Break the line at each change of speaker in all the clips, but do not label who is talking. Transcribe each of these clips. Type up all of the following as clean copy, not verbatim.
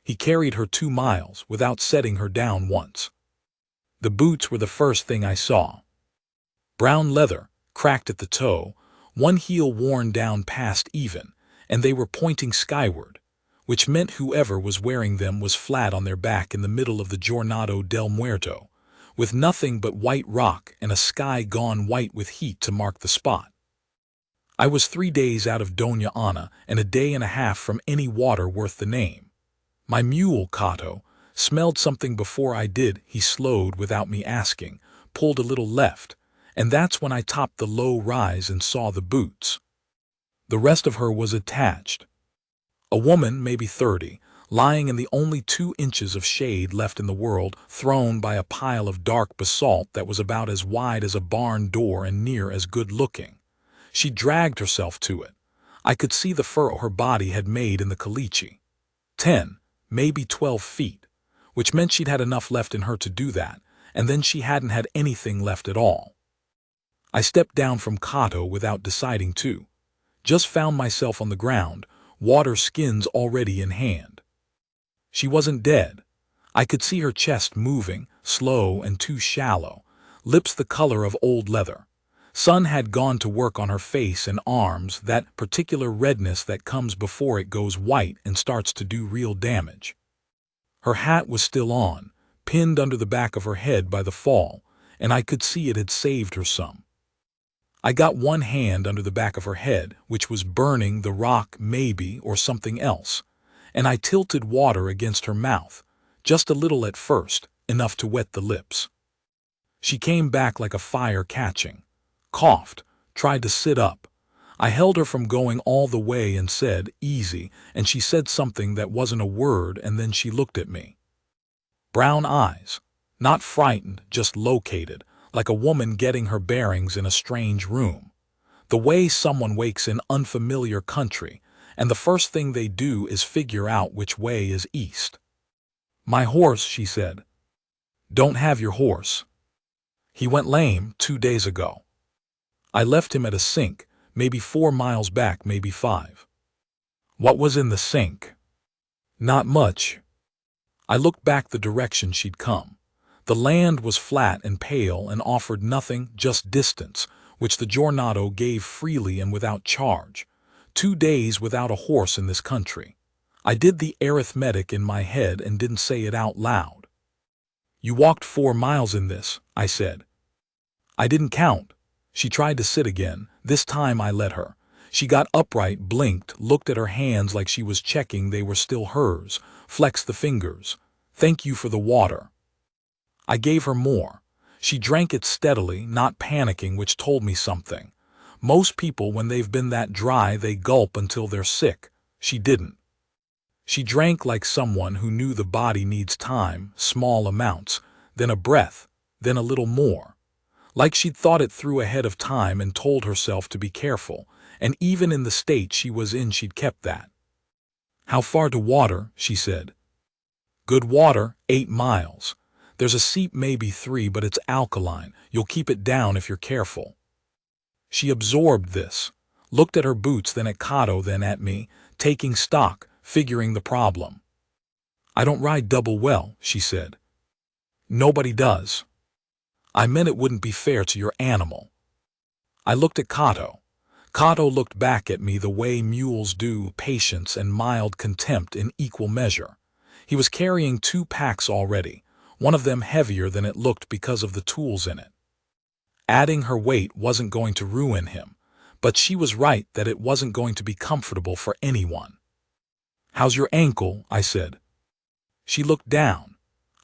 He carried her 2 miles without setting her down once. The boots were the first thing I saw. Brown leather, cracked at the toe, one heel worn down past even, and they were pointing skyward, which meant whoever was wearing them was flat on their back in the middle of the Jornado del Muerto, with nothing but white rock and a sky gone white with heat to mark the spot. I was 3 days out of Doña Ana and a day and a half from any water worth the name. My mule, Cato, smelled something before I did. He slowed without me asking, pulled a little left, and that's when I topped the low rise and saw the boots. The rest of her was attached. A woman, maybe 30, lying in the only 2 inches of shade left in the world, thrown by a pile of dark basalt that was about as wide as a barn door and near as good-looking. She dragged herself to it. I could see the furrow her body had made in the caliche. 10, maybe 12 feet, which meant she'd had enough left in her to do that, and then she hadn't had anything left at all. I stepped down from Cato without deciding to. Just found myself on the ground, water skins already in hand. She wasn't dead. I could see her chest moving, slow and too shallow, lips the color of old leather. Sun had gone to work on her face and arms, that particular redness that comes before it goes white and starts to do real damage. Her hat was still on, pinned under the back of her head by the fall, and I could see it had saved her some. I got one hand under the back of her head, which was burning the rock maybe or something else, and I tilted water against her mouth, just a little at first, enough to wet the lips. She came back like a fire catching, coughed, tried to sit up. I held her from going all the way and said, "Easy," and she said something that wasn't a word, and then she looked at me. Brown eyes, not frightened, just located, like a woman getting her bearings in a strange room. The way someone wakes in unfamiliar country, and the first thing they do is figure out which way is east. "My horse," she said. "Don't have your horse. He went lame 2 days ago. I left him at a sink, maybe 4 miles back, maybe 5. "What was in the sink?" "Not much." I looked back the direction she'd come. The land was flat and pale and offered nothing, just distance, which the Jornado gave freely and without charge. 2 days without a horse in this country. I did the arithmetic in my head and didn't say it out loud. "You walked 4 miles in this," I said. "I didn't count." She tried to sit again. This time I let her. She got upright, blinked, looked at her hands like she was checking they were still hers, flexed the fingers. "Thank you for the water." I gave her more. She drank it steadily, not panicking, which told me something. Most people, when they've been that dry, they gulp until they're sick. She didn't. She drank like someone who knew the body needs time, small amounts, then a breath, then a little more. Like she'd thought it through ahead of time and told herself to be careful, and even in the state she was in she'd kept that. "How far to water?" she said. "Good water, 8 miles. There's a seep maybe 3, but it's alkaline. You'll keep it down if you're careful." She absorbed this, looked at her boots, then at Cato, then at me, taking stock, figuring the problem. "I don't ride double well," she said. "Nobody does." "I meant it wouldn't be fair to your animal." I looked at Cato. Cato looked back at me the way mules do, patience and mild contempt in equal measure. He was carrying 2 packs already, one of them heavier than it looked because of the tools in it. Adding her weight wasn't going to ruin him, but she was right that it wasn't going to be comfortable for anyone. "How's your ankle?" I said. She looked down.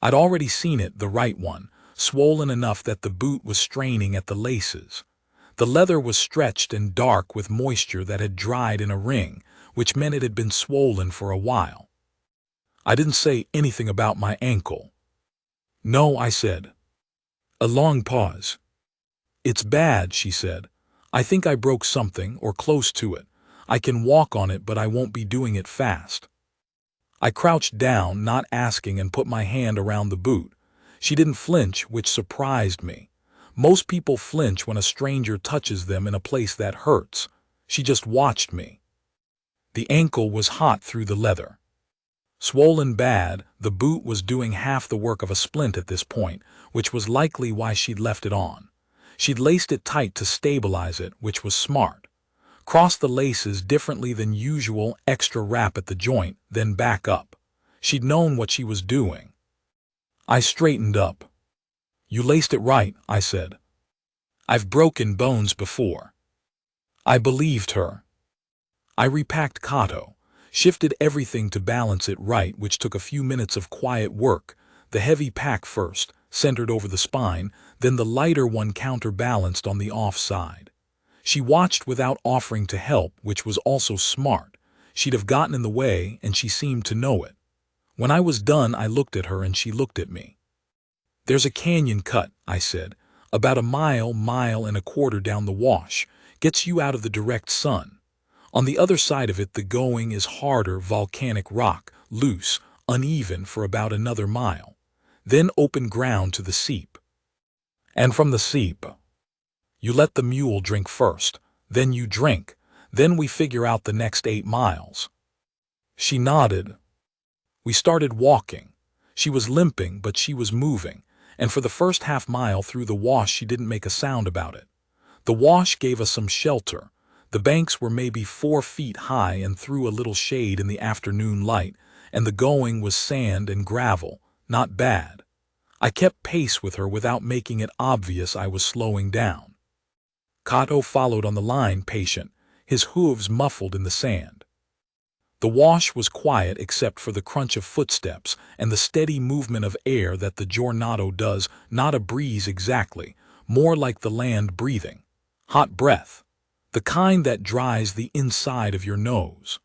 I'd already seen it, the right one, swollen enough that the boot was straining at the laces. The leather was stretched and dark with moisture that had dried in a ring, which meant it had been swollen for a while. I didn't say anything about my ankle. "No," I said. A long pause. "It's bad," she said. "I think I broke something, or close to it. I can walk on it, but I won't be doing it fast." I crouched down, not asking, and put my hand around the boot. She didn't flinch, which surprised me. Most people flinch when a stranger touches them in a place that hurts. She just watched me. The ankle was hot through the leather. Swollen bad, the boot was doing half the work of a splint at this point, which was likely why she'd left it on. She'd laced it tight to stabilize it, which was smart. Cross the laces differently than usual, extra wrap at the joint, then back up. She'd known what she was doing. I straightened up. "You laced it right," I said. "I've broken bones before." I believed her. I repacked Kato, shifted everything to balance it right, which took a few minutes of quiet work, the heavy pack first, centered over the spine, then the lighter one counterbalanced on the off side. She watched without offering to help, which was also smart. She'd have gotten in the way, and she seemed to know it. When I was done, I looked at her and she looked at me. "There's a canyon cut," I said, "about a mile and a quarter down the wash. Gets you out of the direct sun. On the other side of it, the going is harder volcanic rock, loose, uneven for about another mile. Then open ground to the seep. And from the seep, you let the mule drink first, then you drink, then we figure out the next 8 miles. She nodded. We started walking. She was limping, but she was moving, and for the first half-mile through the wash she didn't make a sound about it. The wash gave us some shelter. The banks were maybe 4 feet high and threw a little shade in the afternoon light, and the going was sand and gravel, not bad. I kept pace with her without making it obvious I was slowing down. Kato followed on the line, patient, his hooves muffled in the sand. The wash was quiet except for the crunch of footsteps and the steady movement of air that the Jornado does, not a breeze exactly, more like the land breathing. Hot breath. The kind that dries the inside of your nose.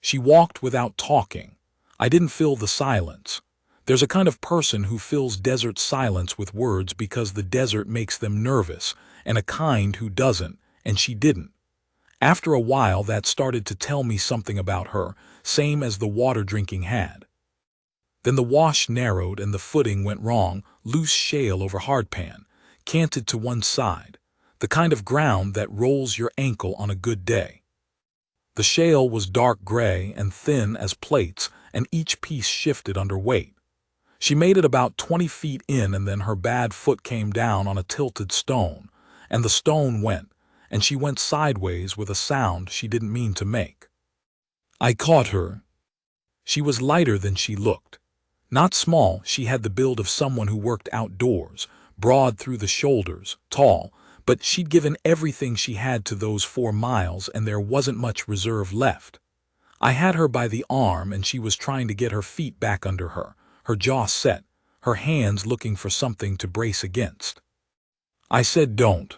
She walked without talking. I didn't fill the silence. There's a kind of person who fills desert silence with words because the desert makes them nervous, and a kind who doesn't, and she didn't. After a while that started to tell me something about her, same as the water drinking had. Then the wash narrowed and the footing went wrong, loose shale over hardpan, canted to one side, the kind of ground that rolls your ankle on a good day. The shale was dark gray and thin as plates, and each piece shifted under weight. She made it about 20 feet in, and then her bad foot came down on a tilted stone, and the stone went, and she went sideways with a sound she didn't mean to make. I caught her. She was lighter than she looked. Not small, she had the build of someone who worked outdoors, broad through the shoulders, tall, but she'd given everything she had to those 4 miles and there wasn't much reserve left. I had her by the arm and she was trying to get her feet back under her, her jaw set, her hands looking for something to brace against. I said, "Don't."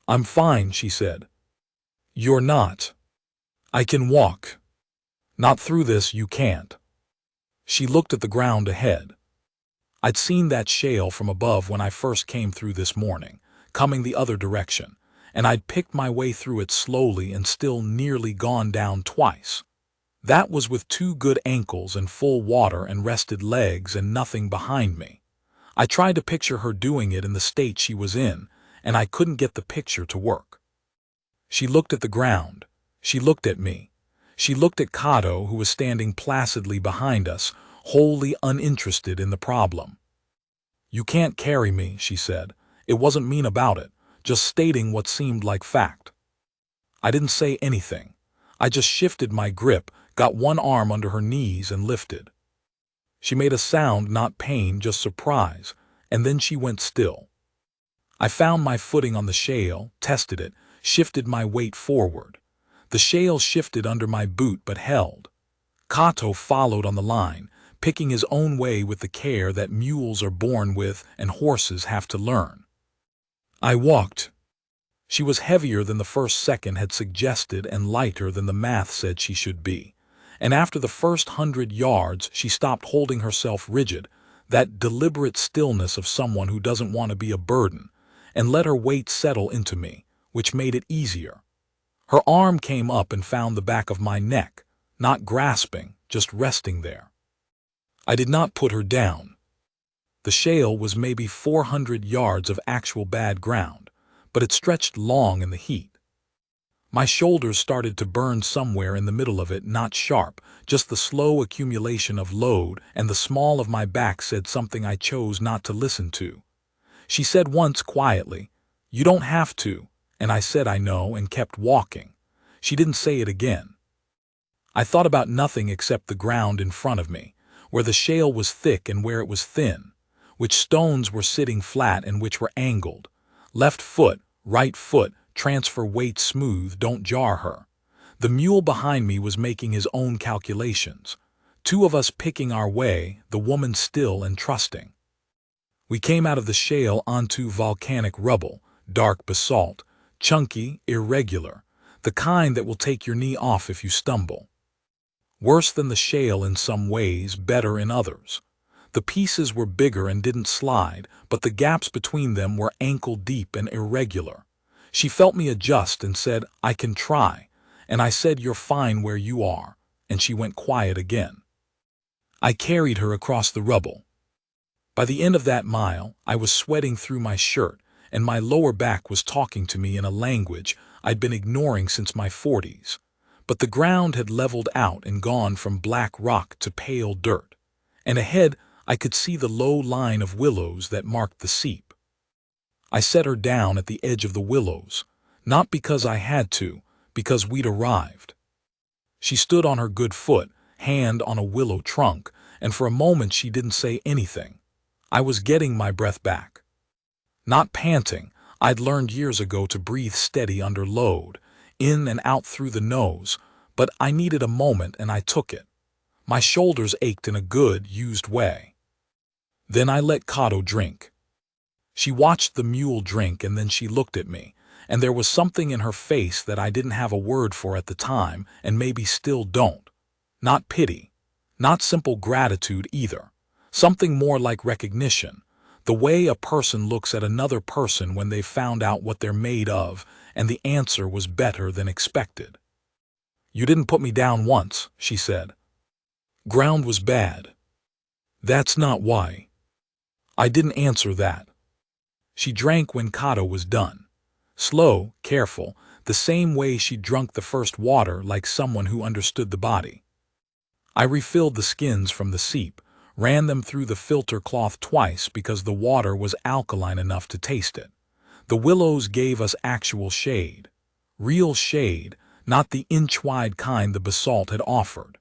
"I'm fine," she said. "You're not." "I can walk." "Not through this, you can't." She looked at the ground ahead. I'd seen that shale from above when I first came through this morning, coming the other direction, and I'd picked my way through it slowly and still nearly gone down twice. That was with 2 good ankles and full water and rested legs and nothing behind me. I tried to picture her doing it in the state she was in, and I couldn't get the picture to work. She looked at the ground. She looked at me. She looked at Kato, who was standing placidly behind us, wholly uninterested in the problem. "You can't carry me," she said. It wasn't mean about it, just stating what seemed like fact. I didn't say anything. I just shifted my grip, got one arm under her knees and lifted. She made a sound, not pain, just surprise, and then she went still. I found my footing on the shale, tested it, shifted my weight forward. The shale shifted under my boot but held. Kato followed on the line, picking his own way with the care that mules are born with and horses have to learn. I walked. She was heavier than the first second had suggested and lighter than the math said she should be. And after the first 100 yards, she stopped holding herself rigid, that deliberate stillness of someone who doesn't want to be a burden, and let her weight settle into me, which made it easier. Her arm came up and found the back of my neck, not grasping, just resting there. I did not put her down. The shale was maybe 400 yards of actual bad ground, but it stretched long in the heat. My shoulders started to burn somewhere in the middle of it, not sharp, just the slow accumulation of load, and the small of my back said something I chose not to listen to. She said once quietly, "You don't have to," and I said I know and kept walking. She didn't say it again. I thought about nothing except the ground in front of me, where the shale was thick and where it was thin, which stones were sitting flat and which were angled. Left foot, right foot, transfer weight smooth, don't jar her. The mule behind me was making his own calculations. Two of us picking our way, the woman still and trusting. We came out of the shale onto volcanic rubble, dark basalt, chunky, irregular, the kind that will take your knee off if you stumble. Worse than the shale in some ways, better in others. The pieces were bigger and didn't slide, but the gaps between them were ankle-deep and irregular. She felt me adjust and said, "I can try," and I said, "You're fine where you are," and she went quiet again. I carried her across the rubble. By the end of that mile, I was sweating through my shirt, and my lower back was talking to me in a language I'd been ignoring since my 40s. But the ground had leveled out and gone from black rock to pale dirt, and ahead I could see the low line of willows that marked the seep. I set her down at the edge of the willows, not because I had to, because we'd arrived. She stood on her good foot, hand on a willow trunk, and for a moment she didn't say anything. I was getting my breath back. Not panting, I'd learned years ago to breathe steady under load, in and out through the nose, but I needed a moment and I took it. My shoulders ached in a good, used way. Then I let Kato drink. She watched the mule drink and then she looked at me, and there was something in her face that I didn't have a word for at the time and maybe still don't. Not pity, not simple gratitude either. Something more like recognition, the way a person looks at another person when they've found out what they're made of, and the answer was better than expected. "You didn't put me down once," she said. "Ground was bad." "That's not why." I didn't answer that. She drank when Kato was done. Slow, careful, the same way she'd drunk the first water, like someone who understood the body. I refilled the skins from the seep, ran them through the filter cloth twice because the water was alkaline enough to taste it. The willows gave us actual shade. Real shade, not the inch-wide kind the basalt had offered.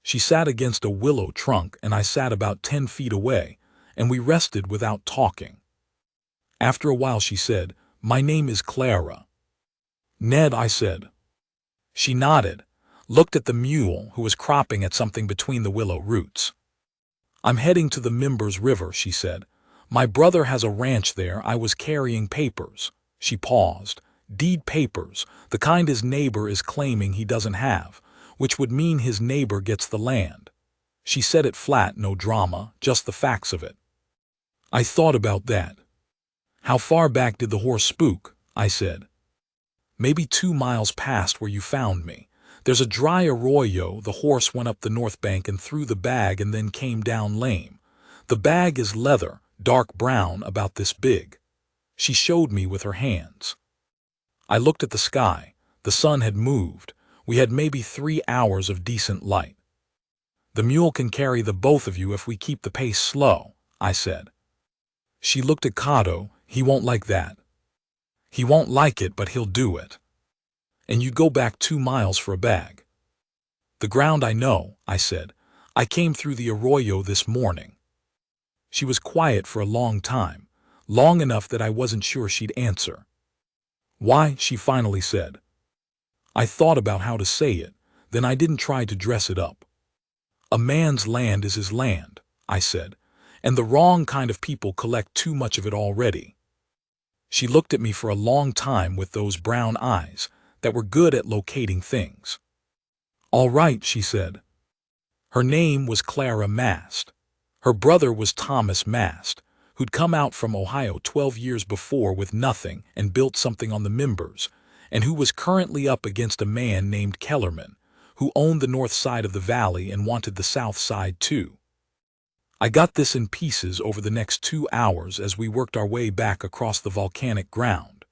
She sat against a willow trunk and I sat about 10 feet away, and we rested without talking. After a while she said, "My name is Clara." "Ned," I said. She nodded, looked at the mule who was cropping at something between the willow roots. "I'm heading to the Mimbers River," she said. "My brother has a ranch there. I was carrying papers." She paused. "Deed papers, the kind his neighbor is claiming he doesn't have, which would mean his neighbor gets the land." She said it flat, no drama, just the facts of it. I thought about that. "How far back did the horse spook?" I said. "Maybe 2 miles past where you found me. There's a dry arroyo. The horse went up the north bank and threw the bag and then came down lame. The bag is leather, dark brown, about this big." She showed me with her hands. I looked at the sky. The sun had moved. We had maybe 3 hours of decent light. "The mule can carry the both of you if we keep the pace slow," I said. She looked at Kato. "He won't like that." "He won't like it, but he'll do it." "And you'd go back 2 miles for a bag." "The ground I know," I said. "I came through the arroyo this morning." She was quiet for a long time, long enough that I wasn't sure she'd answer. "Why?" she finally said. I thought about how to say it, then I didn't try to dress it up. "A man's land is his land," I said, "and the wrong kind of people collect too much of it already." She looked at me for a long time with those brown eyes that were good at locating things. "All right," she said. Her name was Clara Mast. Her brother was Thomas Mast, who'd come out from Ohio 12 years before with nothing and built something on the Mimbers, and who was currently up against a man named Kellerman, who owned the north side of the valley and wanted the south side too. I got this in pieces over the next 2 hours as we worked our way back across the volcanic ground.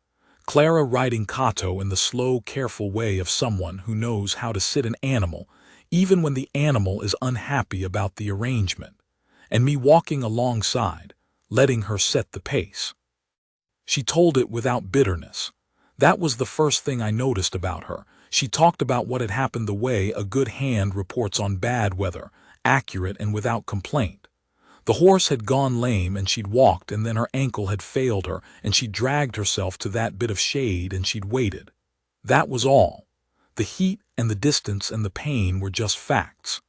Clara riding Kato in the slow, careful way of someone who knows how to sit an animal, even when the animal is unhappy about the arrangement, and me walking alongside, letting her set the pace. She told it without bitterness. That was the first thing I noticed about her. She talked about what had happened the way a good hand reports on bad weather, accurate and without complaint. The horse had gone lame and she'd walked, and then her ankle had failed her and she dragged herself to that bit of shade and she'd waited. That was all. The heat and the distance and the pain were just facts.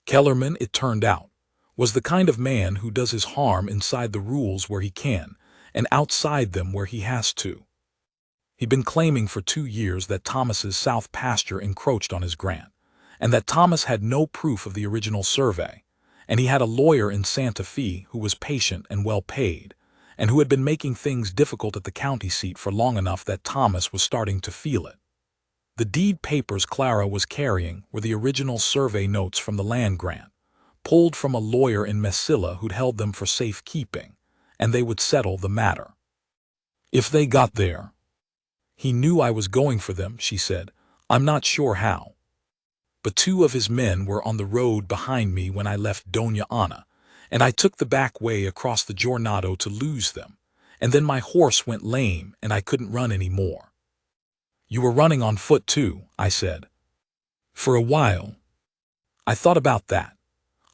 Kellerman, it turned out, was the kind of man who does his harm inside the rules where he can, and outside them where he has to. He'd been claiming for 2 years that Thomas's south pasture encroached on his grant, and that Thomas had no proof of the original survey, and he had a lawyer in Santa Fe who was patient and well paid, and who had been making things difficult at the county seat for long enough that Thomas was starting to feel it. The deed papers Clara was carrying were the original survey notes from the land grant, pulled from a lawyer in Mesilla who'd held them for safekeeping, and they would settle the matter. If they got there. He knew I was going for them, she said. I'm not sure how. But 2 of his men were on the road behind me when I left Doña Ana, and I took the back way across the Jornado to lose them, and then my horse went lame and I couldn't run any more. You were running on foot too, I said. For a while. I thought about that.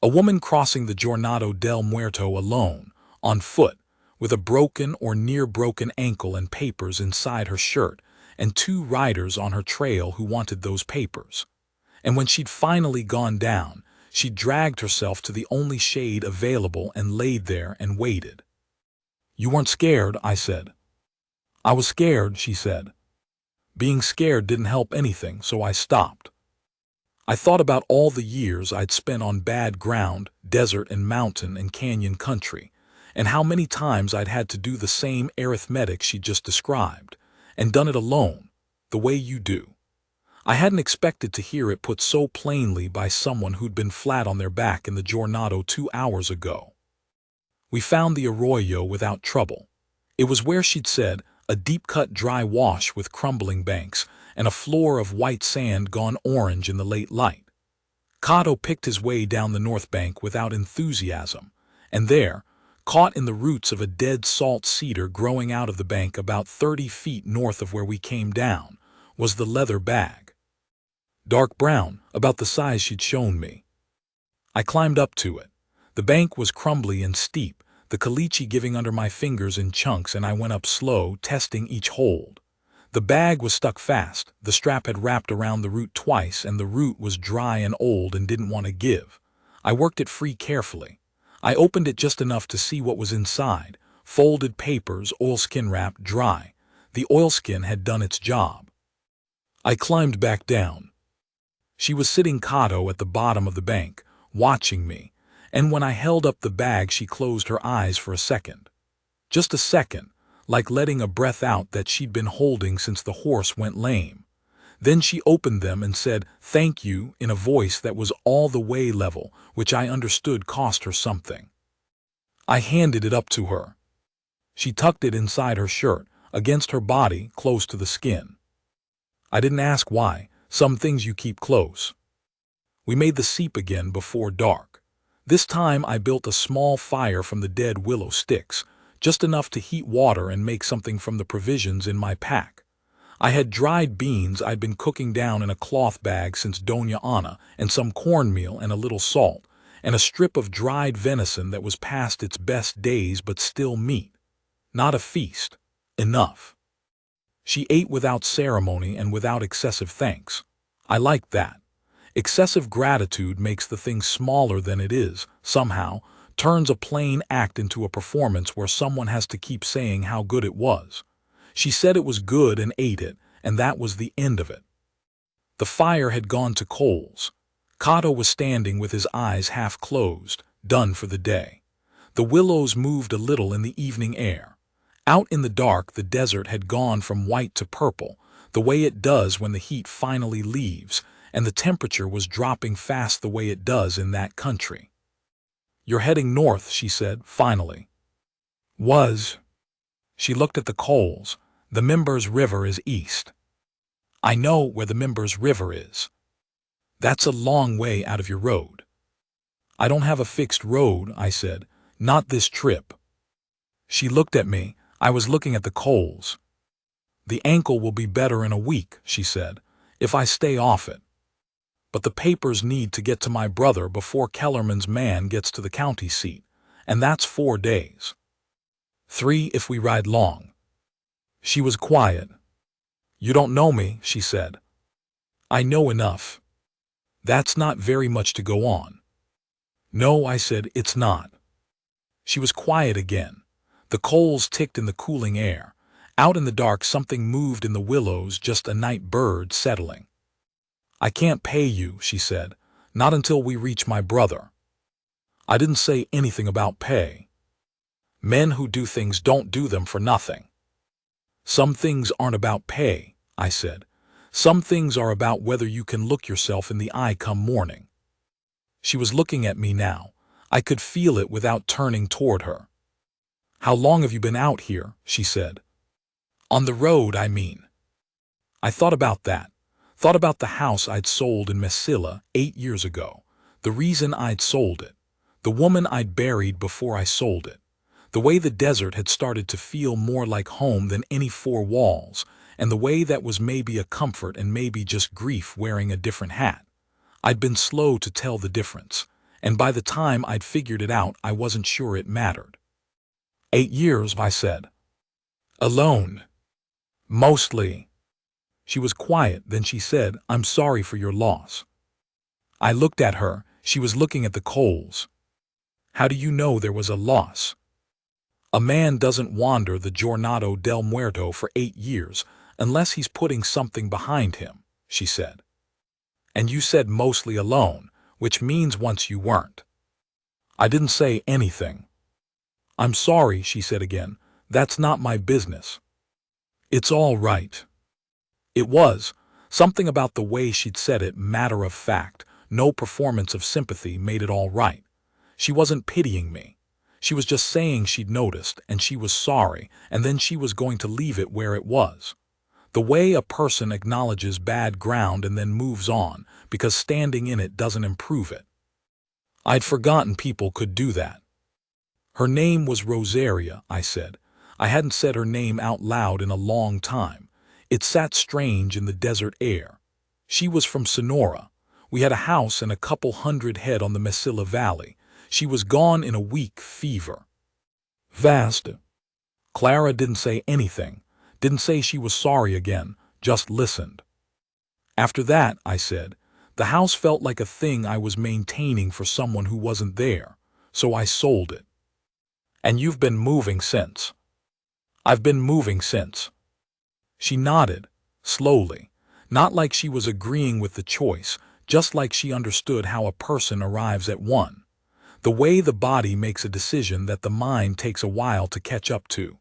A woman crossing the Jornado del Muerto alone, on foot, with a broken or near-broken ankle and papers inside her shirt, and 2 riders on her trail who wanted those papers. And when she'd finally gone down, she dragged herself to the only shade available and laid there and waited. You weren't scared, I said. I was scared, she said. Being scared didn't help anything, so I stopped. I thought about all the years I'd spent on bad ground, desert and mountain and canyon country, and how many times I'd had to do the same arithmetic she just described, and done it alone, the way you do. I hadn't expected to hear it put so plainly by someone who'd been flat on their back in the Jornado 2 hours ago. We found the arroyo without trouble. It was where she'd said, a deep-cut dry wash with crumbling banks, and a floor of white sand gone orange in the late light. Cato picked his way down the north bank without enthusiasm, and there, caught in the roots of a dead salt cedar growing out of the bank about 30 feet north of where we came down, was the leather bag. Dark brown, about the size she'd shown me. I climbed up to it. The bank was crumbly and steep, the caliche giving under my fingers in chunks, and I went up slow, testing each hold. The bag was stuck fast, the strap had wrapped around the root twice, and the root was dry and old and didn't want to give. I worked it free carefully. I opened it just enough to see what was inside. Folded papers, oilskin wrapped dry. The oilskin had done its job. I climbed back down. She was sitting Cato at the bottom of the bank, watching me, and when I held up the bag she closed her eyes for a second. Just a second, like letting a breath out that she'd been holding since the horse went lame. Then she opened them and said, "Thank you," in a voice that was all the way level, which I understood cost her something. I handed it up to her. She tucked it inside her shirt, against her body, close to the skin. I didn't ask why. Some things you keep close. We made the seep again before dark. This time I built a small fire from the dead willow sticks, just enough to heat water and make something from the provisions in my pack. I had dried beans I'd been cooking down in a cloth bag since Doña Ana, and some cornmeal and a little salt, and a strip of dried venison that was past its best days but still meat. Not a feast. Enough. She ate without ceremony and without excessive thanks. I liked that. Excessive gratitude makes the thing smaller than it is, somehow, turns a plain act into a performance where someone has to keep saying how good it was. She said it was good and ate it, and that was the end of it. The fire had gone to coals. Cato was standing with his eyes half closed, done for the day. The willows moved a little in the evening air. Out in the dark, the desert had gone from white to purple, the way it does when the heat finally leaves, and the temperature was dropping fast the way it does in that country. "You're heading north," she said, finally. Was. She looked at the coals. The Members River is east. I know where the Members River is. That's a long way out of your road. I don't have a fixed road, I said. Not this trip. She looked at me. I was looking at the coals. The ankle will be better in a week, she said, if I stay off it. But the papers need to get to my brother before Kellerman's man gets to the county seat, and that's 4 days. 3 if we ride long. She was quiet. You don't know me, she said. I know enough. That's not very much to go on. No, I said, it's not. She was quiet again. The coals ticked in the cooling air. Out in the dark, something moved in the willows, just a night bird settling. I can't pay you, she said, not until we reach my brother. I didn't say anything about pay. Men who do things don't do them for nothing. Some things aren't about pay, I said. Some things are about whether you can look yourself in the eye come morning. She was looking at me now. I could feel it without turning toward her. How long have you been out here? She said. On the road, I mean. I thought about that. Thought about the house I'd sold in Mesilla 8 years ago. The reason I'd sold it. The woman I'd buried before I sold it. The way the desert had started to feel more like home than any 4 walls, and the way that was maybe a comfort and maybe just grief wearing a different hat. I'd been slow to tell the difference, and by the time I'd figured it out, I wasn't sure it mattered. 8 years, I said. Alone. Mostly. She was quiet, then she said, I'm sorry for your loss. I looked at her. She was looking at the coals. How do you know there was a loss? A man doesn't wander the Jornado del Muerto for 8 years unless he's putting something behind him, she said. And you said mostly alone, which means once you weren't. I didn't say anything. I'm sorry, she said again. That's not my business. It's all right. It was. Something about the way she'd said it, matter of fact, no performance of sympathy, made it all right. She wasn't pitying me. She was just saying she'd noticed, and she was sorry, and then she was going to leave it where it was. The way a person acknowledges bad ground and then moves on, because standing in it doesn't improve it. I'd forgotten people could do that. Her name was Rosaria, I said. I hadn't said her name out loud in a long time. It sat strange in the desert air. She was from Sonora. We had a house and a couple 100 head on the Mesilla Valley. She was gone in a week, fever. Vast. Clara didn't say anything. Didn't say she was sorry again, just listened. After that, I said, the house felt like a thing I was maintaining for someone who wasn't there, so I sold it. And you've been moving since. I've been moving since. She nodded, slowly, not like she was agreeing with the choice, just like she understood how a person arrives at one. The way the body makes a decision that the mind takes a while to catch up to.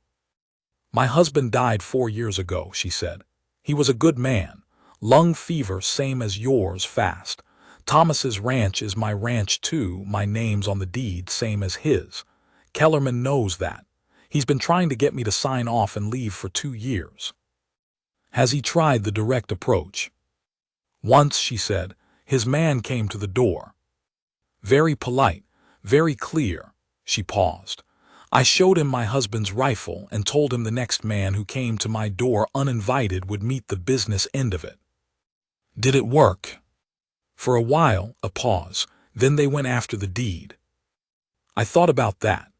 My husband died 4 years ago, she said. He was a good man. Lung fever, same as yours, fast. Thomas's ranch is my ranch too. My name's on the deed, same as his. Kellerman knows that. He's been trying to get me to sign off and leave for 2 years. Has he tried the direct approach? Once, she said, his man came to the door. Very polite, very clear. She paused. I showed him my husband's rifle and told him the next man who came to my door uninvited would meet the business end of it. Did it work? For a while, a pause, then they went after the deed. I thought about that.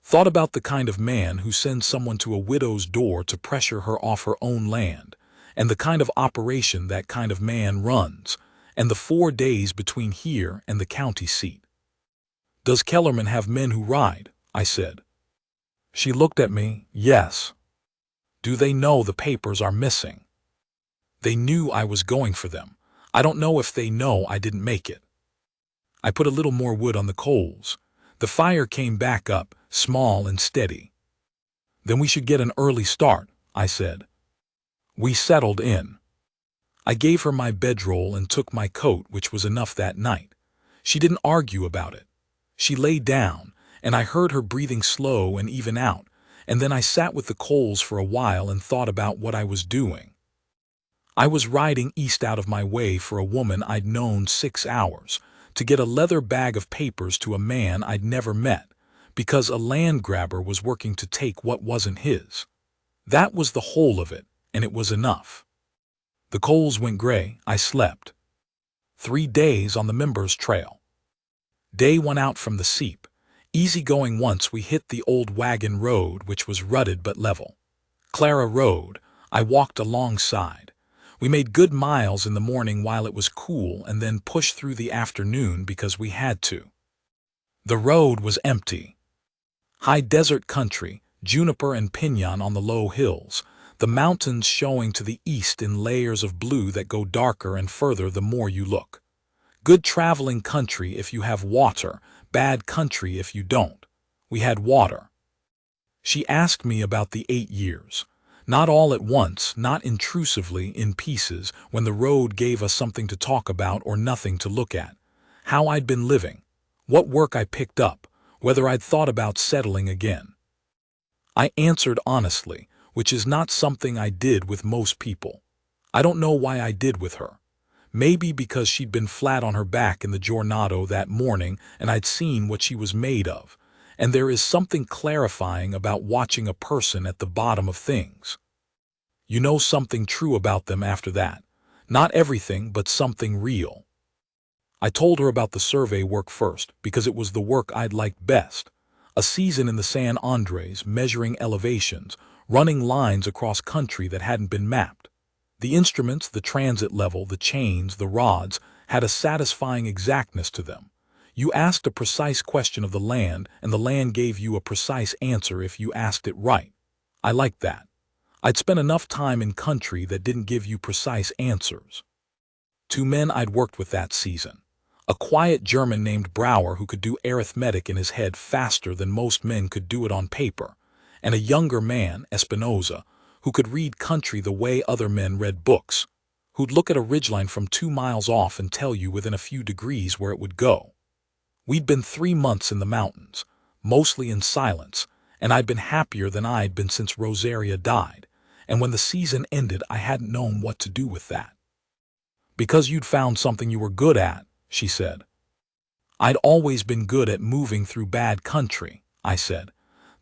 Thought about the kind of man who sends someone to a widow's door to pressure her off her own land, and the kind of operation that kind of man runs, and the 4 days between here and the county seat. Does Kellerman have men who ride? I said. She looked at me. Yes. Do they know the papers are missing? They knew I was going for them. I don't know if they know I didn't make it. I put a little more wood on the coals. The fire came back up, small and steady. Then we should get an early start, I said. We settled in. I gave her my bedroll and took my coat, which was enough that night. She didn't argue about it. She lay down, and I heard her breathing slow and even out, and then I sat with the coals for a while and thought about what I was doing. I was riding east out of my way for a woman I'd known 6 hours, to get a leather bag of papers to a man I'd never met, because a land grabber was working to take what wasn't his. That was the whole of it, and it was enough. The coals went gray, I slept. 3 days on the Members Trail. Day 1 out from the seep. Easy going once we hit the old wagon road, which was rutted but level. Clara Road. I walked alongside. We made good miles in the morning while it was cool and then pushed through the afternoon because we had to. The road was empty. High desert country, juniper and pinon on the low hills, the mountains showing to the east in layers of blue that go darker and further the more you look. Good traveling country if you have water, bad country if you don't. We had water. She asked me about the 8 years. Not all at once, not intrusively, in pieces, when the road gave us something to talk about or nothing to look at. How I'd been living. What work I picked up. Whether I'd thought about settling again. I answered honestly, which is not something I did with most people. I don't know why I did with her. Maybe because she'd been flat on her back in the Jornado that morning and I'd seen what she was made of. And there is something clarifying about watching a person at the bottom of things. You know something true about them after that. Not everything, but something real. I told her about the survey work first, because it was the work I'd liked best. A season in the San Andres, measuring elevations, running lines across country that hadn't been mapped. The instruments, the transit level, the chains, the rods, had a satisfying exactness to them. You asked a precise question of the land, and the land gave you a precise answer if you asked it right. I liked that. I'd spent enough time in country that didn't give you precise answers. 2 men I'd worked with that season. A quiet German named Brower who could do arithmetic in his head faster than most men could do it on paper, and a younger man, Espinoza, who could read country the way other men read books, who'd look at a ridgeline from 2 miles off and tell you within a few degrees where it would go. We'd been 3 months in the mountains, mostly in silence, and I'd been happier than I'd been since Rosaria died, and when the season ended I hadn't known what to do with that. Because you'd found something you were good at, she said. I'd always been good at moving through bad country, I said.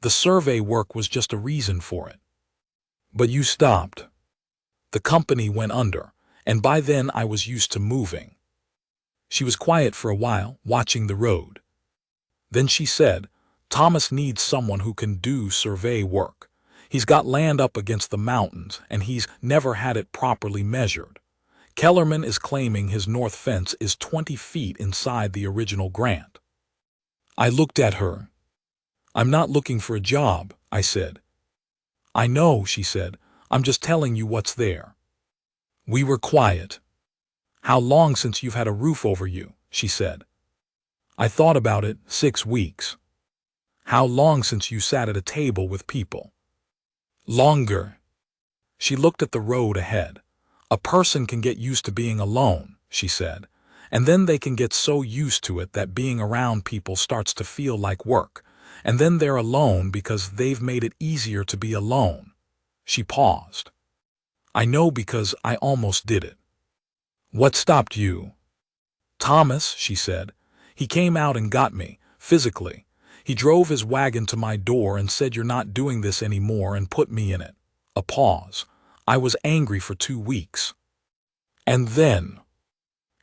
The survey work was just a reason for it. But you stopped. The company went under, and by then I was used to moving. She was quiet for a while, watching the road. Then she said, Thomas needs someone who can do survey work. He's got land up against the mountains, and he's never had it properly measured. Kellerman is claiming his north fence is 20 feet inside the original grant. I looked at her. I'm not looking for a job, I said. I know, she said. I'm just telling you what's there. We were quiet. How long since you've had a roof over you, she said. I thought about it. 6 weeks. How long since you sat at a table with people? Longer. She looked at the road ahead. A person can get used to being alone, she said, and then they can get so used to it that being around people starts to feel like work, and then they're alone because they've made it easier to be alone. She paused. I know because I almost did it. What stopped you? Thomas, she said. He came out and got me, physically. He drove his wagon to my door and said, you're not doing this anymore, and put me in it. A pause. I was angry for 2 weeks. And then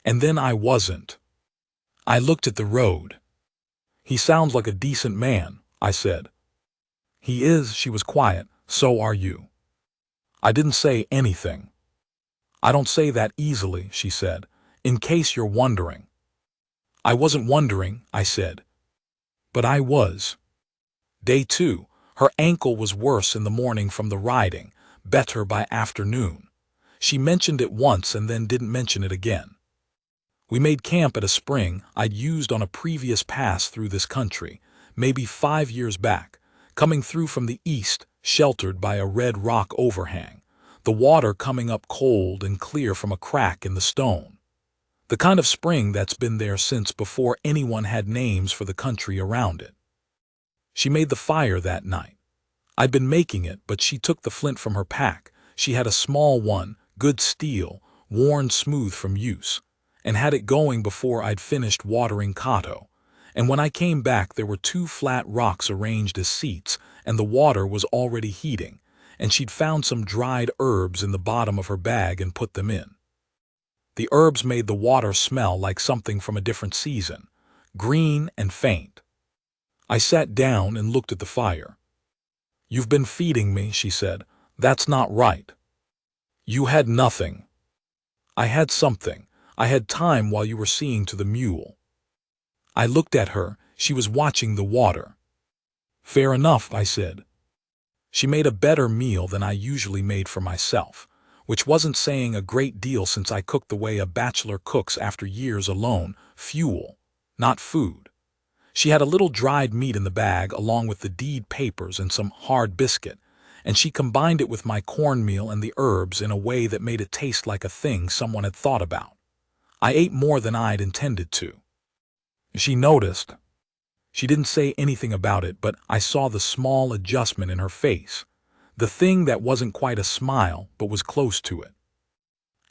I wasn't. I looked at the road. He sounds like a decent man, I said. He is, she was quiet. So are you. I didn't say anything. I don't say that easily, she said, in case you're wondering. I wasn't wondering, I said. But I was. Day 2, her ankle was worse in the morning from the riding, better by afternoon. She mentioned it once and then didn't mention it again. We made camp at a spring I'd used on a previous pass through this country, maybe 5 years back, coming through from the east, sheltered by a red rock overhang, the water coming up cold and clear from a crack in the stone. The kind of spring that's been there since before anyone had names for the country around it. She made the fire that night. I'd been making it, but she took the flint from her pack. She had a small one, good steel, worn smooth from use, and had it going before I'd finished watering Kato. And when I came back, there were 2 flat rocks arranged as seats, and the water was already heating, and she'd found some dried herbs in the bottom of her bag and put them in. The herbs made the water smell like something from a different season, green and faint. I sat down and looked at the fire. "You've been feeding me," she said. "That's not right." "You had nothing." "I had something. I had time while you were seeing to the mule." I looked at her. She was watching the water. "Fair enough," I said. She made a better meal than I usually made for myself, which wasn't saying a great deal since I cooked the way a bachelor cooks after years alone, fuel, not food. She had a little dried meat in the bag along with the deed papers and some hard biscuit, and she combined it with my cornmeal and the herbs in a way that made it taste like a thing someone had thought about. I ate more than I'd intended to. She noticed. She didn't say anything about it, but I saw the small adjustment in her face, the thing that wasn't quite a smile but was close to it.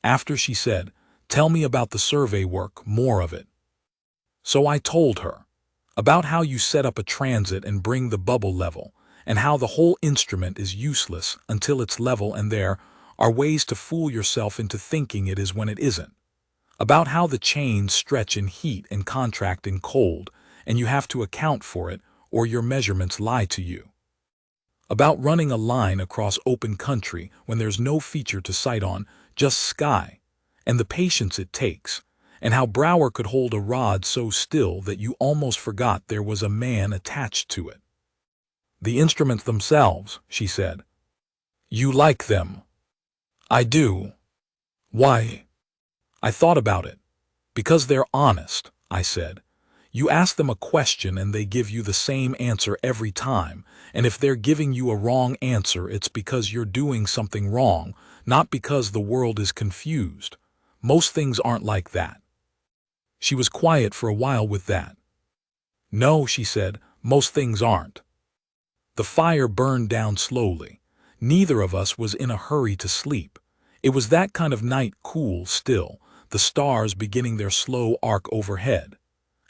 After she said, "Tell me about the survey work, more of it." So I told her about how you set up a transit and bring the bubble level, and how the whole instrument is useless until it's level, and there are ways to fool yourself into thinking it is when it isn't. About how the chains stretch in heat and contract in cold, and you have to account for it or your measurements lie to you. About running a line across open country when there's no feature to sight on, just sky, and the patience it takes, and how Brower could hold a rod so still that you almost forgot there was a man attached to it. "The instruments themselves," she said. "You like them." "I do." "Why?" I thought about it. "Because they're honest," I said. "You ask them a question and they give you the same answer every time, and if they're giving you a wrong answer, it's because you're doing something wrong, not because the world is confused. Most things aren't like that." She was quiet for a while with that. "No," she said, "most things aren't." The fire burned down slowly. Neither of us was in a hurry to sleep. It was that kind of night, cool, still, the stars beginning their slow arc overhead.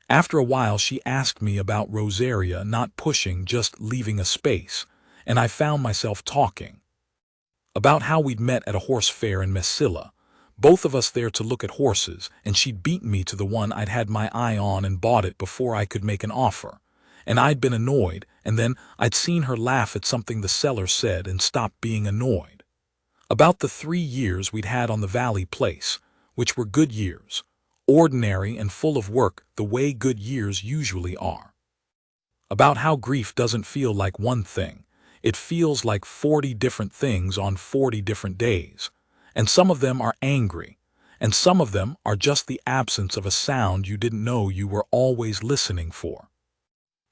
After a while she asked me about Rosaria, not pushing, just leaving a space, and I found myself talking. About how we'd met at a horse fair in Mesilla, both of us there to look at horses, and she'd beaten me to the one I'd had my eye on and bought it before I could make an offer, and I'd been annoyed, and then I'd seen her laugh at something the seller said and stop being annoyed. About the 3 years we'd had on the Valley place, which were good years, ordinary and full of work the way good years usually are. About how grief doesn't feel like one thing, it feels like 40 different things on 40 different days, and some of them are angry, and some of them are just the absence of a sound you didn't know you were always listening for.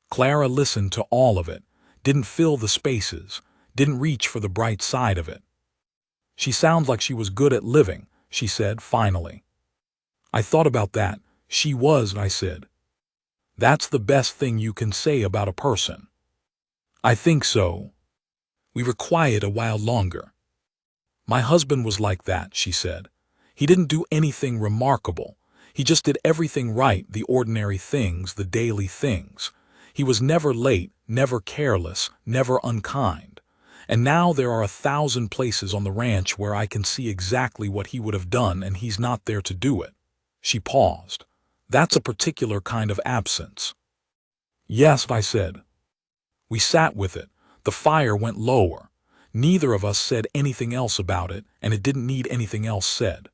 Clara listened to all of it, didn't fill the spaces, didn't reach for the bright side of it. "She sounds like she was good at living," she said finally. I thought about that. "She was," I said. "That's the best thing you can say about a person." "I think so." We were quiet a while longer. "My husband was like that," she said. "He didn't do anything remarkable. He just did everything right, the ordinary things, the daily things. He was never late, never careless, never unkind. And now there are 1,000 places on the ranch where I can see exactly what he would have done, and he's not there to do it." She paused. "That's a particular kind of absence." "Yes," I said. We sat with it. The fire went lower. Neither of us said anything else about it, and it didn't need anything else said.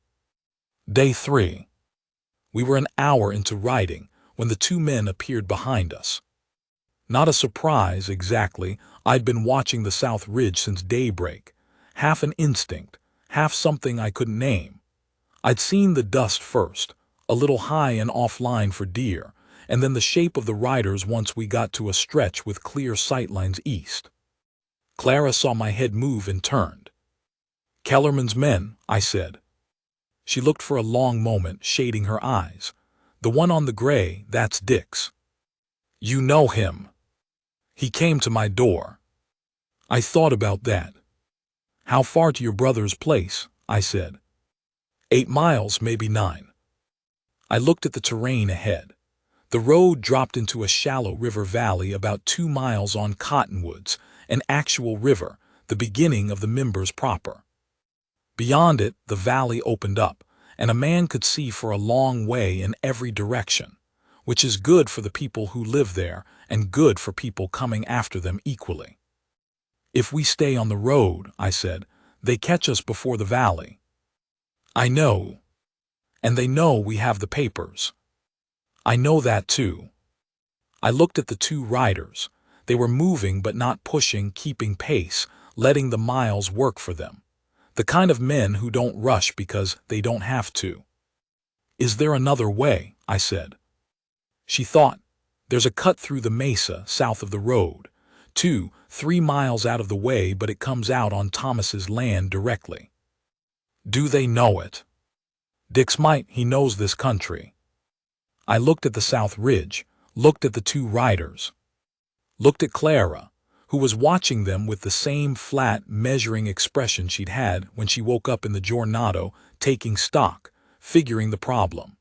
Day 3. We were an hour into riding when the 2 men appeared behind us. Not a surprise, exactly. I'd been watching the South Ridge since daybreak, half an instinct, half something I couldn't name. I'd seen the dust first, a little high and offline for deer, and then the shape of the riders once we got to a stretch with clear sightlines east. Clara saw my head move and turned. "Kellerman's men," I said. She looked for a long moment, shading her eyes. "The one on the gray, that's Dick's." "You know him?" "He came to my door." I thought about that. How far to your brother's place? I said. 8 miles, maybe 9. I looked at the terrain ahead. The road dropped into a shallow river valley about 2 miles on Cottonwoods, an actual river, the beginning of the Mimbers proper. Beyond it, the valley opened up, and a man could see for a long way in every direction, which is good for the people who live there and good for people coming after them equally. If we stay on the road, I said, they catch us before the valley. I know. And they know we have the papers. I know that too. I looked at the 2 riders. They were moving but not pushing, keeping pace, letting the miles work for them. The kind of men who don't rush because they don't have to. Is there another way? I said. She thought. There's a cut through the mesa south of the road, 2-3 miles out of the way, but it comes out on Thomas's land directly. Do they know it? Dix might, he knows this country. I looked at the south ridge, looked at the 2 riders, looked at Clara, who was watching them with the same flat, measuring expression she'd had when she woke up in the Jornado, taking stock, figuring the problem.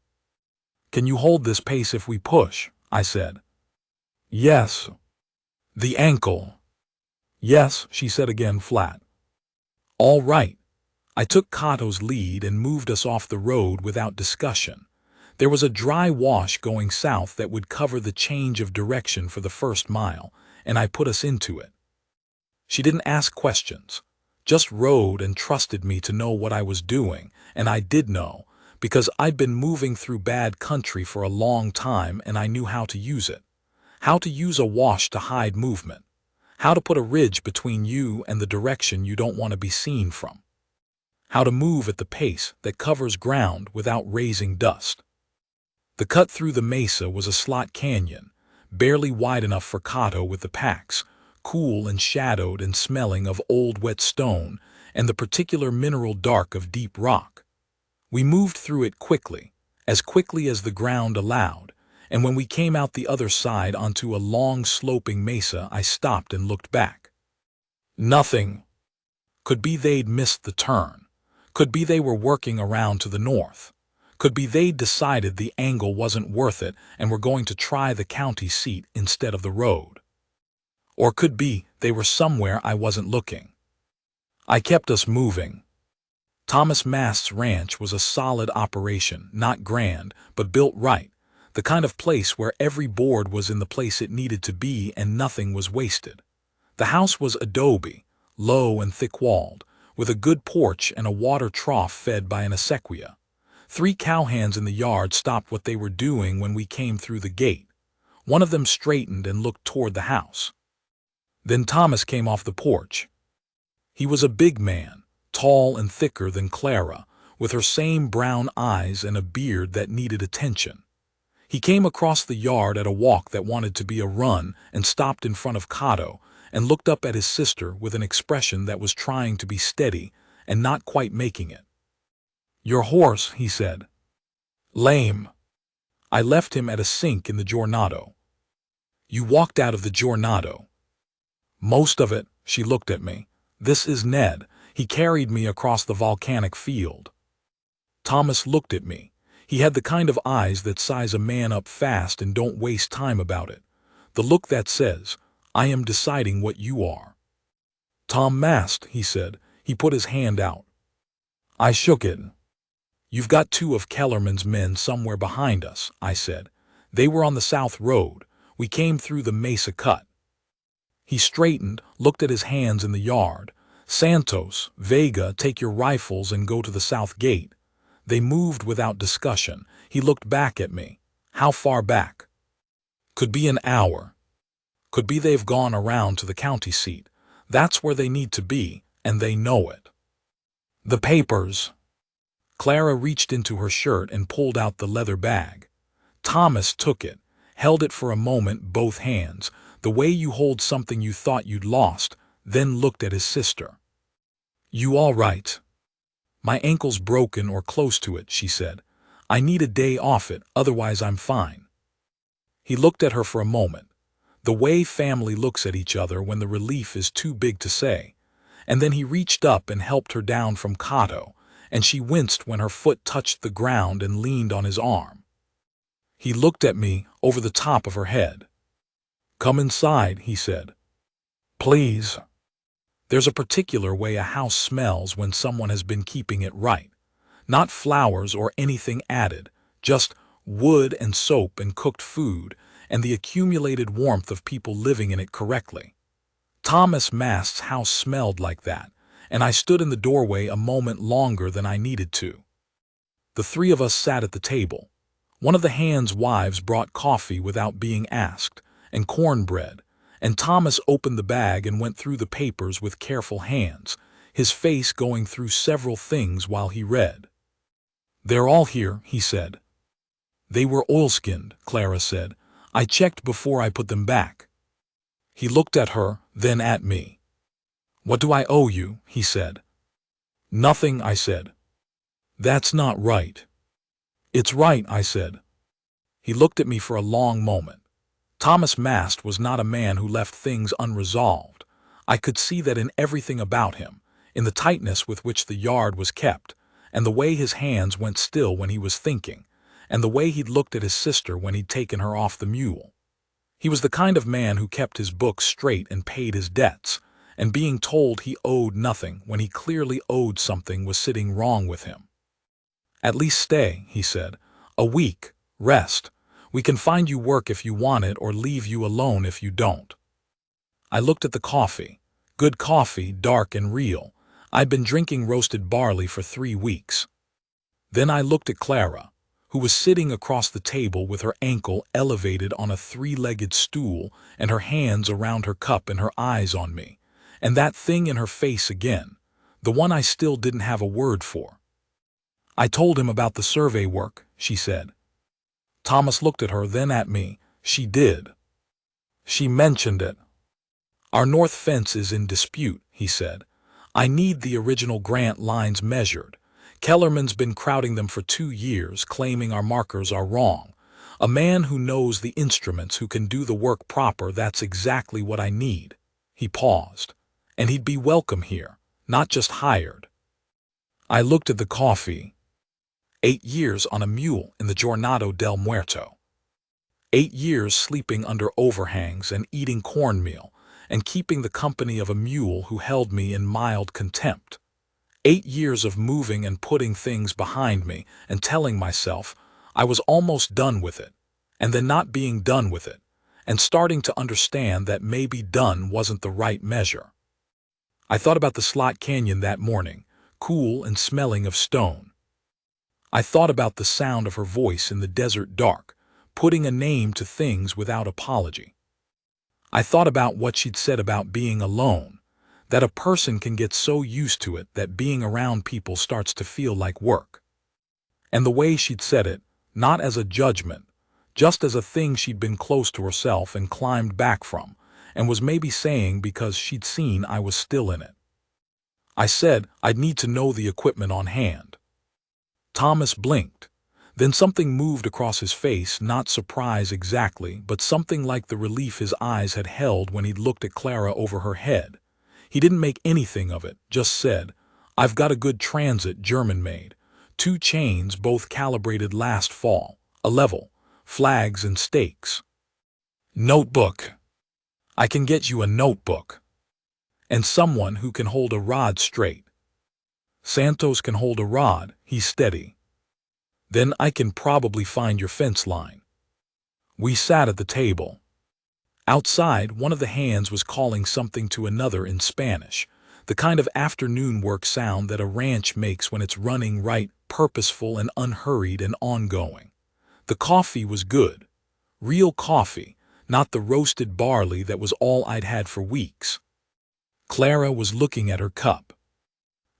Can you hold this pace if we push? I said. Yes. The ankle. Yes, she said again flat. All right. I took Cato's lead and moved us off the road without discussion. There was a dry wash going south that would cover the change of direction for the first mile, and I put us into it. She didn't ask questions, just rode and trusted me to know what I was doing, and I did know, because I'd been moving through bad country for a long time and I knew how to use it. How to use a wash to hide movement. How to put a ridge between you and the direction you don't want to be seen from. How to move at the pace that covers ground without raising dust. The cut through the mesa was a slot canyon, barely wide enough for Cato with the packs, cool and shadowed and smelling of old wet stone and the particular mineral dark of deep rock. We moved through it quickly as the ground allowed, and when we came out the other side onto a long sloping mesa, I stopped and looked back. Nothing. Could be they'd missed the turn. Could be they were working around to the north. Could be they'd decided the angle wasn't worth it and were going to try the county seat instead of the road. Or could be they were somewhere I wasn't looking. I kept us moving. Thomas Mast's ranch was a solid operation, not grand, but built right, the kind of place where every board was in the place it needed to be and nothing was wasted. The house was adobe, low and thick-walled, with a good porch and a water trough fed by an acequia. 3 cowhands in the yard stopped what they were doing when we came through the gate. One of them straightened and looked toward the house. Then Thomas came off the porch. He was a big man, tall and thicker than Clara, with her same brown eyes and a beard that needed attention. He came across the yard at a walk that wanted to be a run and stopped in front of Cato and looked up at his sister with an expression that was trying to be steady and not quite making it. Your horse, he said. Lame. I left him at a sink in the Jornado. You walked out of the Jornado. Most of it, she looked at me. This is Ned. He carried me across the volcanic field. Thomas looked at me. He had the kind of eyes that size a man up fast and don't waste time about it. The look that says, I am deciding what you are. Tom Mast, he said. He put his hand out. I shook it. You've got 2 of Kellerman's men somewhere behind us, I said. They were on the south road. We came through the mesa cut. He straightened, looked at his hands in the yard. Santos, Vega, take your rifles and go to the south gate. They moved without discussion. He looked back at me. How far back? Could be an hour. Could be they've gone around to the county seat. That's where they need to be, and they know it. The papers. Clara reached into her shirt and pulled out the leather bag. Thomas took it, held it for a moment, both hands, the way you hold something you thought you'd lost, then looked at his sister. You all right? My ankle's broken or close to it, she said. I need a day off it, otherwise I'm fine. He looked at her for a moment. The way family looks at each other when the relief is too big to say. And then he reached up and helped her down from Kato, and she winced when her foot touched the ground and leaned on his arm. He looked at me over the top of her head. "Come inside," he said. "Please." There's a particular way a house smells when someone has been keeping it right. Not flowers or anything added, just wood and soap and cooked food and the accumulated warmth of people living in it correctly. Thomas Mast's house smelled like that, and I stood in the doorway a moment longer than I needed to. The three of us sat at the table. One of the Hand's wives brought coffee without being asked, and cornbread, and Thomas opened the bag and went through the papers with careful hands, his face going through several things while he read. "They're all here," he said. "They were oilskinned," Clara said. "I checked before I put them back." He looked at her, then at me. "What do I owe you?" he said. "Nothing," I said. "That's not right." "It's right," I said. He looked at me for a long moment. Thomas Mast was not a man who left things unresolved. I could see that in everything about him, in the tightness with which the yard was kept, and the way his hands went still when he was thinking, and the way he'd looked at his sister when he'd taken her off the mule. He was the kind of man who kept his books straight and paid his debts, and being told he owed nothing when he clearly owed something was sitting wrong with him. "At least stay," he said. "A week. Rest. We can find you work if you want it or leave you alone if you don't." I looked at the coffee. Good coffee, dark and real. I'd been drinking roasted barley for 3 weeks. Then I looked at Clara, who was sitting across the table with her ankle elevated on a 3-legged stool and her hands around her cup and her eyes on me, and that thing in her face again, the one I still didn't have a word for. "I told him about the survey work," she said. Thomas looked at her, then at me. "She did. She mentioned it." "Our north fence is in dispute," he said. "I need the original grant lines measured. Kellerman's been crowding them for 2 years, claiming our markers are wrong. A man who knows the instruments, who can do the work proper, that's exactly what I need." He paused. "And he'd be welcome here, not just hired." I looked at the coffee. 8 years on a mule in the Jornado del Muerto. 8 years sleeping under overhangs and eating cornmeal and keeping the company of a mule who held me in mild contempt. 8 years of moving and putting things behind me and telling myself I was almost done with it, and then not being done with it, and starting to understand that maybe done wasn't the right measure. I thought about the slot canyon that morning, cool and smelling of stone. I thought about the sound of her voice in the desert dark, putting a name to things without apology. I thought about what she'd said about being alone, that a person can get so used to it that being around people starts to feel like work. And the way she'd said it, not as a judgment, just as a thing she'd been close to herself and climbed back from, and was maybe saying because she'd seen I was still in it. I said I'd need to know the equipment on hand. Thomas blinked. Then something moved across his face, not surprise exactly, but something like the relief his eyes had held when he'd looked at Clara over her head. He didn't make anything of it, just said, "I've got a good transit, German-made. 2 chains, both calibrated last fall. A level, flags and stakes. Notebook. I can get you a notebook. And someone who can hold a rod straight. Santos can hold a rod, he's steady. Then I can probably find your fence line." We sat at the table. Outside, one of the Hands was calling something to another in Spanish, the kind of afternoon work sound that a ranch makes when it's running right, purposeful and unhurried and ongoing. The coffee was good. Real coffee, not the roasted barley that was all I'd had for weeks. Clara was looking at her cup.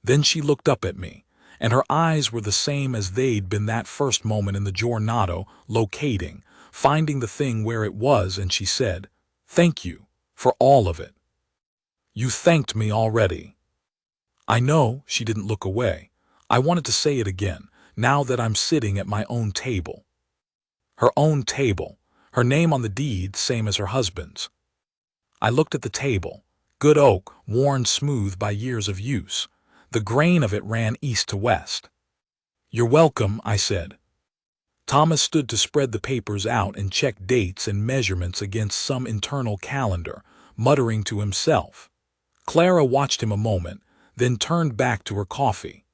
Then she looked up at me, and her eyes were the same as they'd been that first moment in the Jornado, locating, finding the thing where it was, and she said, "Thank you, for all of it." "You thanked me already." "I know." She didn't look away. I wanted to say it again, now that I'm sitting at my own table. Her own table, Her name on the deed, same as her husband's. I looked at the table. Good oak, worn smooth by years of use. The grain of it ran east to west. "You're welcome," I said. Thomas stood to spread the papers out and check dates and measurements against some internal calendar, muttering to himself. Clara watched him a moment, then turned back to her coffee.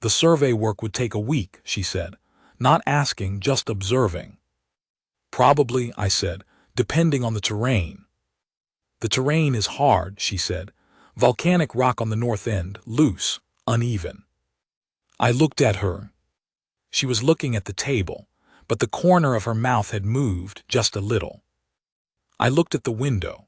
"The survey work would take a week," she said, not asking, just observing. "Probably," I said, "depending on the terrain." "The terrain is hard," she said. "Volcanic rock on the north end, loose, uneven." I looked at her. She was looking at the table, but the corner of her mouth had moved just a little. I looked at the window.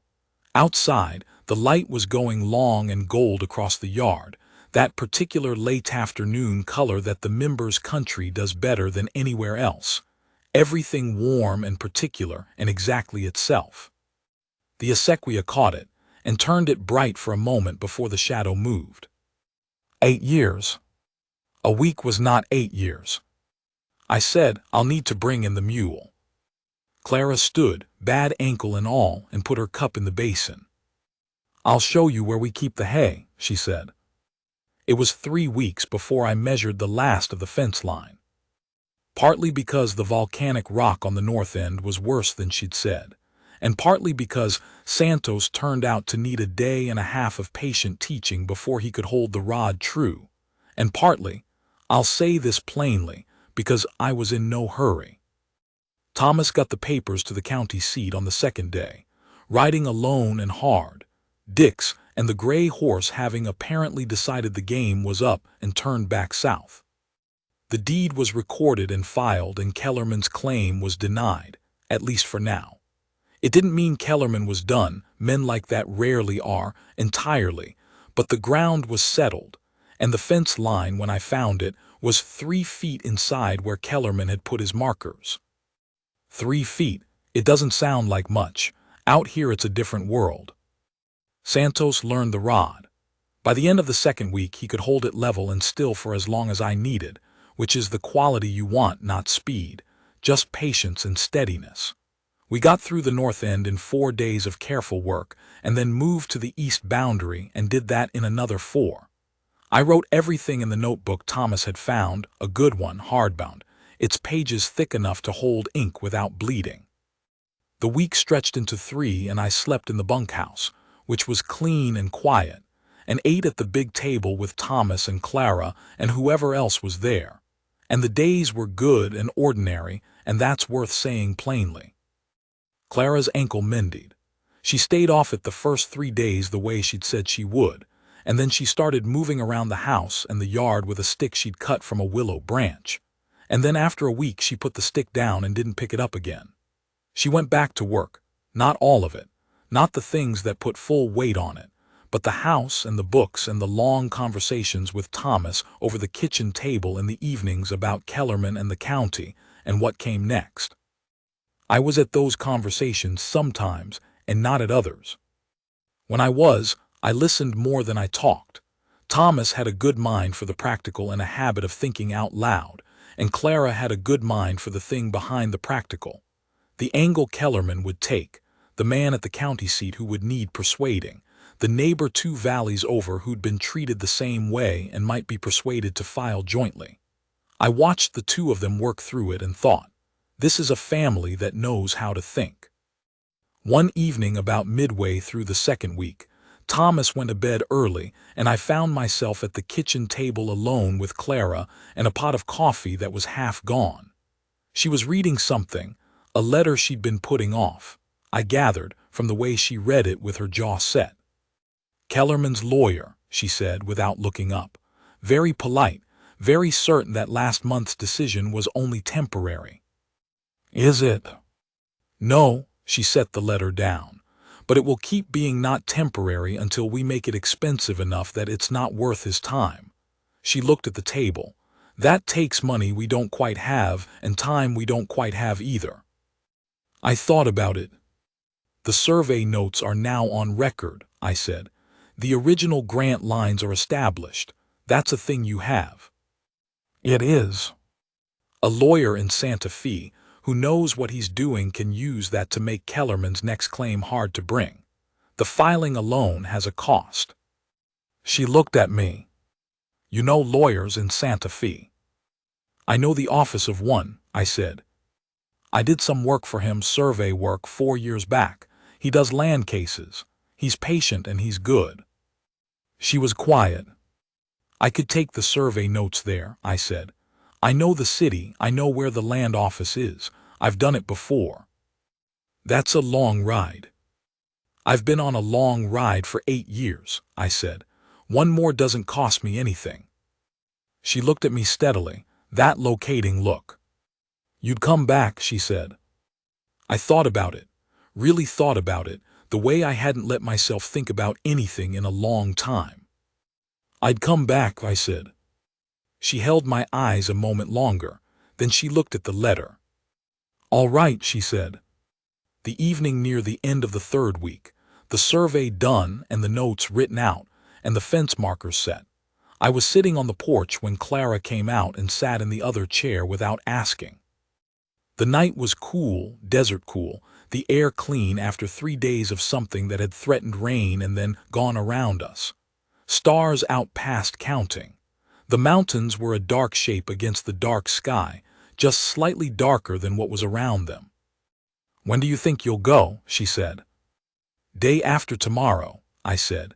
Outside, the light was going long and gold across the yard, that particular late afternoon color that the members' country does better than anywhere else. Everything warm and particular and exactly itself. The acequia caught it and turned it bright for a moment before the shadow moved. 8 years. A week was not 8 years. I said, "I'll need to bring in the mule." Clara stood, bad ankle and all, and put her cup in the basin. "I'll show you where we keep the hay," she said. It was 3 weeks before I measured the last of the fence line. Partly because the volcanic rock on the north end was worse than she'd said, and partly because Santos turned out to need a day and a half of patient teaching before he could hold the rod true, and partly, I'll say this plainly, because I was in no hurry. Thomas got the papers to the county seat on the second day, riding alone and hard, Dix and the gray horse having apparently decided the game was up and turned back south. The deed was recorded and filed, and Kellerman's claim was denied, at least for now. It didn't mean Kellerman was done, men like that rarely are, entirely, but the ground was settled, and the fence line, when I found it, was 3 feet inside where Kellerman had put his markers. 3 feet, it doesn't sound like much. Out here it's a different world. Santos learned the rod. By the end of the second week he could hold it level and still for as long as I needed, which is the quality you want, not speed, just patience and steadiness. We got through the north end in 4 days of careful work, and then moved to the east boundary and did that in another 4. I wrote everything in the notebook Thomas had found, a good one, hardbound, its pages thick enough to hold ink without bleeding. The week stretched into 3, and I slept in the bunkhouse, which was clean and quiet, and ate at the big table with Thomas and Clara and whoever else was there. And the days were good and ordinary, and that's worth saying plainly. Clara's ankle mended. She stayed off it the first 3 days the way she'd said she would, and then she started moving around the house and the yard with a stick she'd cut from a willow branch. And then after a week she put the stick down and didn't pick it up again. She went back to work, not all of it, not the things that put full weight on it, but the house and the books and the long conversations with Thomas over the kitchen table in the evenings about Kellerman and the county and what came next. I was at those conversations sometimes and not at others. When I listened more than I talked. Thomas had a good mind for the practical and a habit of thinking out loud, and Clara had a good mind for the thing behind the practical. The angle Kellerman would take, the man at the county seat who would need persuading, the neighbor 2 valleys over who'd been treated the same way and might be persuaded to file jointly. I watched the 2 of them work through it and thought, this is a family that knows how to think. One evening about midway through the second week, Thomas went to bed early, and I found myself at the kitchen table alone with Clara and a pot of coffee that was half gone. She was reading something, a letter she'd been putting off, I gathered, from the way she read it with her jaw set. "Kellerman's lawyer," she said without looking up. Very polite, very certain that last month's decision was only temporary. "Is it?" "No," she set the letter down. "But it will keep being not temporary until we make it expensive enough that it's not worth his time." She looked at the table. "That takes money we don't quite have and time we don't quite have either." I thought about it. "The survey notes are now on record," I said. "The original grant lines are established. That's a thing you have." "It is." "A lawyer in Santa Fe, who knows what he's doing can use that to make Kellerman's next claim hard to bring. The filing alone has a cost. She looked at me. You know lawyers in Santa Fe. I know the office of one, I said. I did some work for him, survey work 4 years back. He does land cases. He's patient and he's good. She was quiet. I could take the survey notes there, I said. I know the city, I know where the land office is. I've done it before. That's a long ride. I've been on a long ride for 8 years, I said. One more doesn't cost me anything. She looked at me steadily, that locating look. You'd come back, she said. I thought about it, really thought about it, the way I hadn't let myself think about anything in a long time. I'd come back, I said. She held my eyes a moment longer, then she looked at the letter. All right, she said. The evening near the end of the 3rd week, the survey done and the notes written out, and the fence markers set. I was sitting on the porch when Clara came out and sat in the other chair without asking. The night was cool, desert cool, the air clean after 3 days of something that had threatened rain and then gone around us. Stars out past counting. The mountains were a dark shape against the dark sky, just slightly darker than what was around them. When do you think you'll go? She said. Day after tomorrow, I said.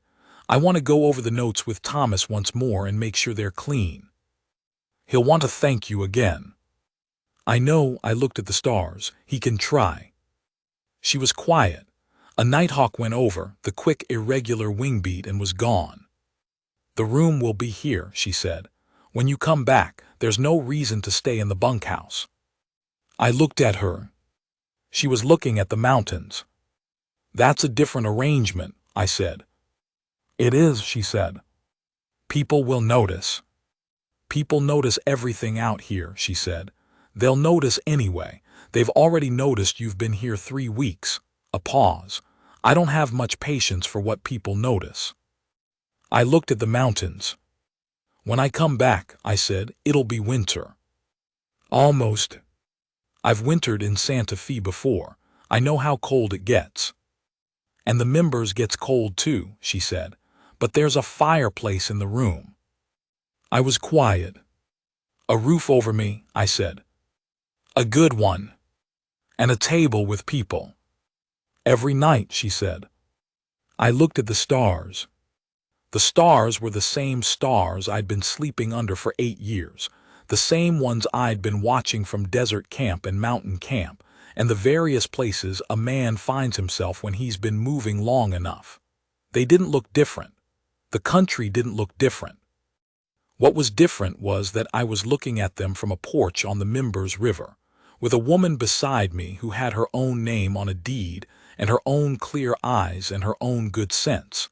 I want to go over the notes with Thomas once more and make sure they're clean. He'll want to thank you again. I know, I looked at the stars. He can try. She was quiet. A nighthawk went over, the quick, irregular wing beat, and was gone. The room will be here, she said. When you come back, there's no reason to stay in the bunkhouse. I looked at her. She was looking at the mountains. That's a different arrangement, I said. It is, she said. People will notice. People notice everything out here, she said. They'll notice anyway. They've already noticed you've been here 3 weeks. A pause. I don't have much patience for what people notice. I looked at the mountains. When I come back, I said, it'll be winter. Almost. I've wintered in Santa Fe before. I know how cold it gets. And the members gets cold too, she said. But there's a fireplace in the room. I was quiet. A roof over me, I said. A good one. And a table with people. Every night, she said. I looked at the stars. The stars were the same stars I'd been sleeping under for 8 years, the same ones I'd been watching from desert camp and mountain camp, and the various places a man finds himself when he's been moving long enough. They didn't look different. The country didn't look different. What was different was that I was looking at them from a porch on the Mimbers River, with a woman beside me who had her own name on a deed and her own clear eyes and her own good sense,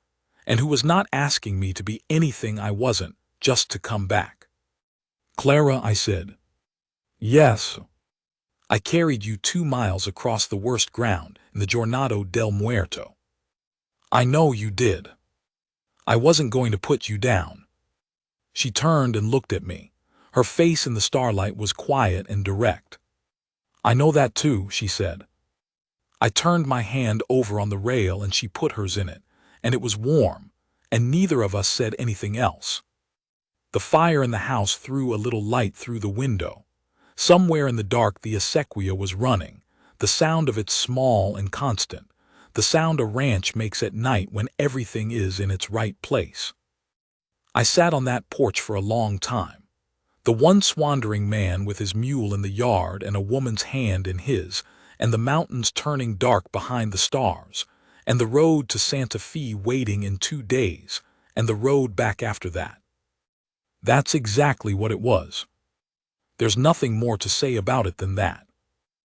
and who was not asking me to be anything I wasn't, just to come back. Clara, I said. Yes. I carried you 2 miles across the worst ground in the Jornado del Muerto. I know you did. I wasn't going to put you down. She turned and looked at me. Her face in the starlight was quiet and direct. I know that too, she said. I turned my hand over on the rail and she put hers in it, and it was warm, and neither of us said anything else. The fire in the house threw a little light through the window. Somewhere in the dark the acequia was running, the sound of it small and constant, the sound a ranch makes at night when everything is in its right place. I sat on that porch for a long time. The once wandering man with his mule in the yard and a woman's hand in his, and the mountains turning dark behind the stars, and the road to Santa Fe waiting in 2 days, and the road back after that. That's exactly what it was. There's nothing more to say about it than that.